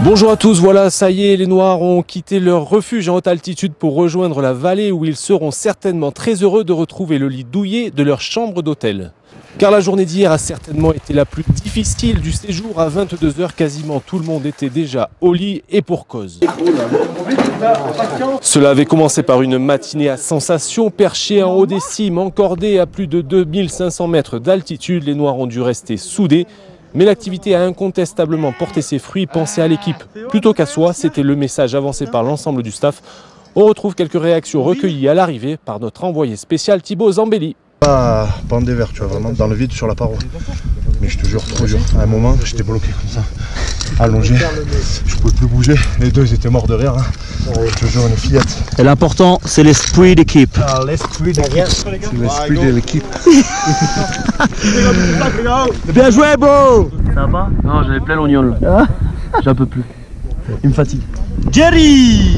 Bonjour à tous, voilà, ça y est, les Noirs ont quitté leur refuge en haute altitude pour rejoindre la vallée où ils seront certainement très heureux de retrouver le lit douillet de leur chambre d'hôtel. Car la journée d'hier a certainement été la plus difficile du séjour. À 22 h, quasiment tout le monde était déjà au lit et pour cause. Cela avait commencé par une matinée à sensation. Perchés en haut des cimes, encordés à plus de 2500 mètres d'altitude, les Noirs ont dû rester soudés. Mais l'activité a incontestablement porté ses fruits. Penser à l'équipe plutôt qu'à soi, c'était le message avancé par l'ensemble du staff. On retrouve quelques réactions recueillies à l'arrivée par notre envoyé spécial Thibaut Zambelli. Pas en dévers, tu vois, vraiment dans le vide sur la paroi. Mais je te jure, trop dur. À un moment, j'étais bloqué comme ça, allongé. Je pouvais plus bouger. Les deux, ils étaient morts de rire. Hein. Je te jure, une fillette. Et l'important, c'est l'esprit d'équipe. Ah, l'esprit d'équipe. C'est l'esprit de l'équipe. Bien joué, bro. Ça va? Non, j'avais plein l'oignon là. J'en peux plus. Il me fatigue. Jerry.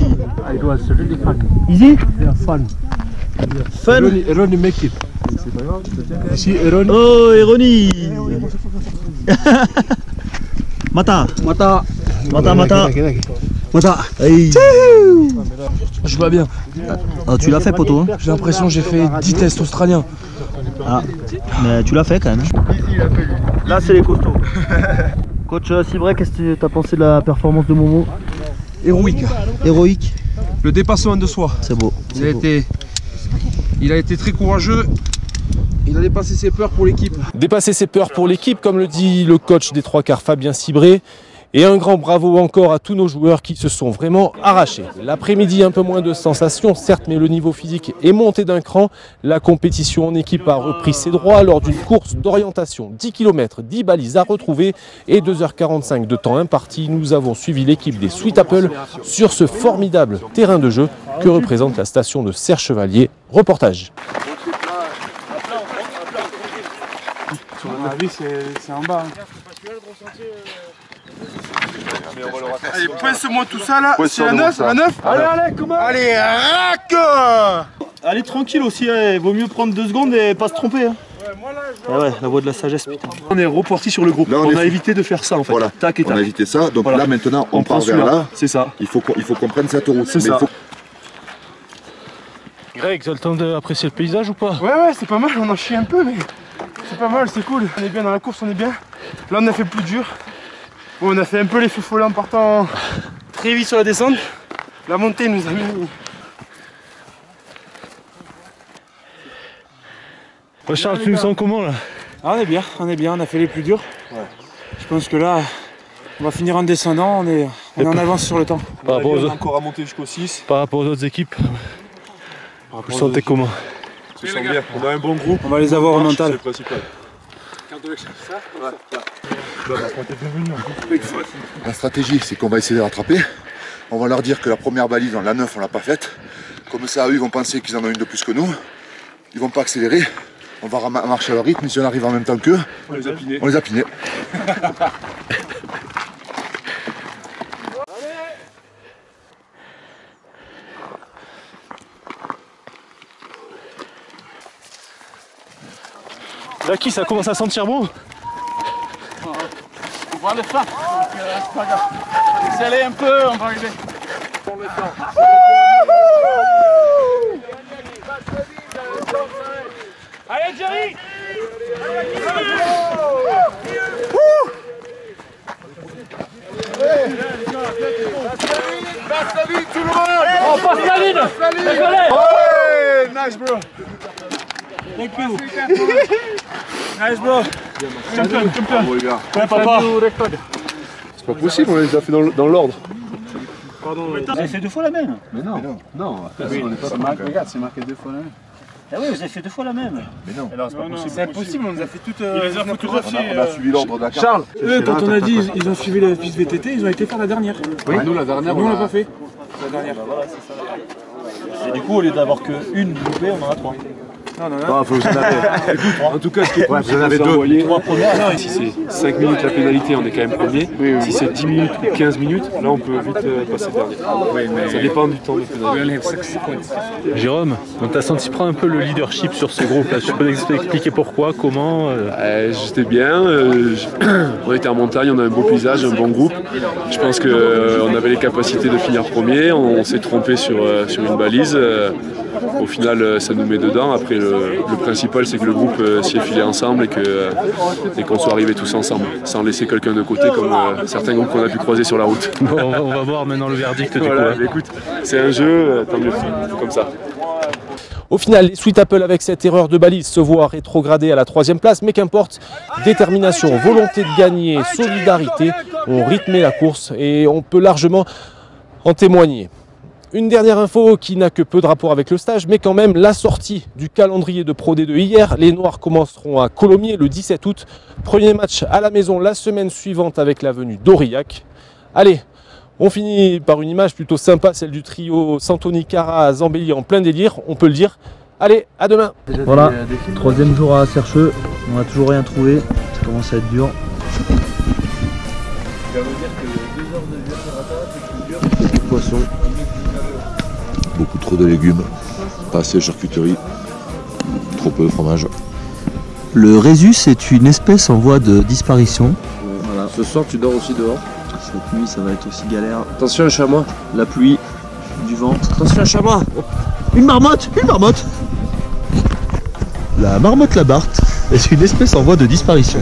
I was really fun. Easy? Yeah, fun. Fun. Ronnie make it. Ici, Ronnie. Oh, Ronnie. Mata. Mata. Mata, mata. Mata. Hey. Je vois bien. Ah, tu l'as fait, poteau, hein? J'ai l'impression que j'ai fait 10 tests australiens. Ah, mais tu l'as fait quand même. Là, c'est les costauds. Coach Cibret, qu'est-ce que tu as pensé de la performance de Momo? Héroïque. Héroïque. Le dépassement de soi. C'est beau. Il a été très courageux. Il a dépassé ses peurs pour l'équipe. Dépasser ses peurs pour l'équipe, comme le dit le coach des trois quarts Fabien Cibré. Et un grand bravo encore à tous nos joueurs qui se sont vraiment arrachés. L'après-midi, un peu moins de sensations, certes, mais le niveau physique est monté d'un cran. La compétition en équipe a repris ses droits lors d'une course d'orientation. 10 km, 10 balises à retrouver et 2h45 de temps imparti. Nous avons suivi l'équipe des Sweet Apple sur ce formidable terrain de jeu que représente la station de Serre-Chevalier. Reportage. Sur mon avis, c'est en bas. Allez, pince-moi tout ça là. C'est la 9, la 9. Allez, comment? Allez, rack! Allez, tranquille aussi, il vaut mieux prendre 2 secondes et pas se tromper. Hein. Ouais, la voix de la sagesse, putain. On est reparti sur le groupe. Là, on a évité de faire ça en fait. Voilà. Tac et tac. On a évité ça. Donc voilà. Là, maintenant, on part vers là. C'est ça. Il faut qu'on prenne cette route. C'est ça. Greg, tu as le temps d'apprécier le paysage ou pas? Ouais, c'est pas mal. On en chie un peu, mais c'est pas mal, c'est cool. On est bien dans la course, on est bien. Là, on a fait plus dur. Bon, on a fait un peu les feux follets en partant très vite sur la descente. La montée nous a mis. Charles, tu nous sens comment là? Ah, on est bien, on a fait les plus durs. Ouais. Je pense que là, on va finir en descendant, on est en avance sur le temps. On a encore à monter jusqu'au 6. Par rapport aux autres équipes, vous le sentez comment? On se sent bien, on a un bon groupe. On va les avoir au mental. C'est le principal. La stratégie, c'est qu'on va essayer de rattraper. On va leur dire que la première balise, la 9, on l'a pas faite. Comme ça, eux, ils vont penser qu'ils en ont une de plus que nous. Ils vont pas accélérer. On va marcher à leur rythme. Si on arrive en même temps qu'eux, on les a pinés. Lucky, ça commence à sentir bon. On va le faire, c'est pas grave. Accélérez un peu, on va arriver. Allez Jerry! Tout le monde! On passe la ligne! Ouais, nice bro! Thank you! Nice bro! Champion! Ouais, papa. C'est pas possible, on les a fait dans l'ordre. Pardon. Vous avez fait 2 fois la même? Mais non. Non. Regarde, c'est marqué 2 fois la même. Ah oui, vous avez fait 2 fois la même. Mais non. C'est impossible, on nous a fait toutes. Il les a photographiés. On a suivi l'ordre d'accord. Charles, eux, quand on a dit ils ont suivi la piste VTT, ils ont été faire la dernière. Oui, nous la dernière. Nous on l'a pas fait. La dernière. Et du coup, au lieu d'avoir que une loupée, on en a 3. Non, faut vous en avez. Écoute, en tout cas, ce qui est cool, vous en avez 2. 3 premières. Si c'est 5 minutes la pénalité, on est quand même premier. Si c'est 10 minutes ou 15 minutes, là on peut vite passer dernier. Ça dépend du temps de pénalité. Jérôme, on t'a senti prendre un peu le leadership sur ce groupe là. Tu peux expliquer pourquoi, comment J'étais bien, on était en montagne, on a un beau paysage, un bon groupe. Je pense qu'on avait les capacités de finir premier, on s'est trompé sur une balise. Au final, ça nous met dedans. Après, le principal, c'est que le groupe s'y est filé ensemble et qu'on soit arrivés tous ensemble, sans laisser quelqu'un de côté comme certains groupes qu'on a pu croiser sur la route. Bon, on va voir maintenant le verdict. Voilà, du coup. Écoute, c'est un jeu, tant mieux, comme ça. Au final, les Sweet Apple, avec cette erreur de balise, se voient rétrograder à la 3e place, mais qu'importe, détermination, volonté de gagner, solidarité ont rythmé la course et on peut largement en témoigner. Une dernière info qui n'a que peu de rapport avec le stage, mais quand même la sortie du calendrier de Pro D2 hier. Les Noirs commenceront à Colomiers le 17 août. Premier match à la maison la semaine suivante avec la venue d'Aurillac. Allez, on finit par une image plutôt sympa, celle du trio Santoni, Cara, Zambelli en plein délire, on peut le dire. Allez, à demain. Voilà, 3e jour à Sercheux, on n'a toujours rien trouvé, ça commence à être dur. Poisson. Beaucoup trop de légumes, pas assez de charcuterie, trop peu de fromage. Le Rhésus est une espèce en voie de disparition. Voilà. Ce soir, tu dors aussi dehors. Cette nuit, ça va être aussi galère. Attention, un chamois. La pluie, du vent. Attention, un chamois. Une marmotte. La marmotte Labarthe est une espèce en voie de disparition.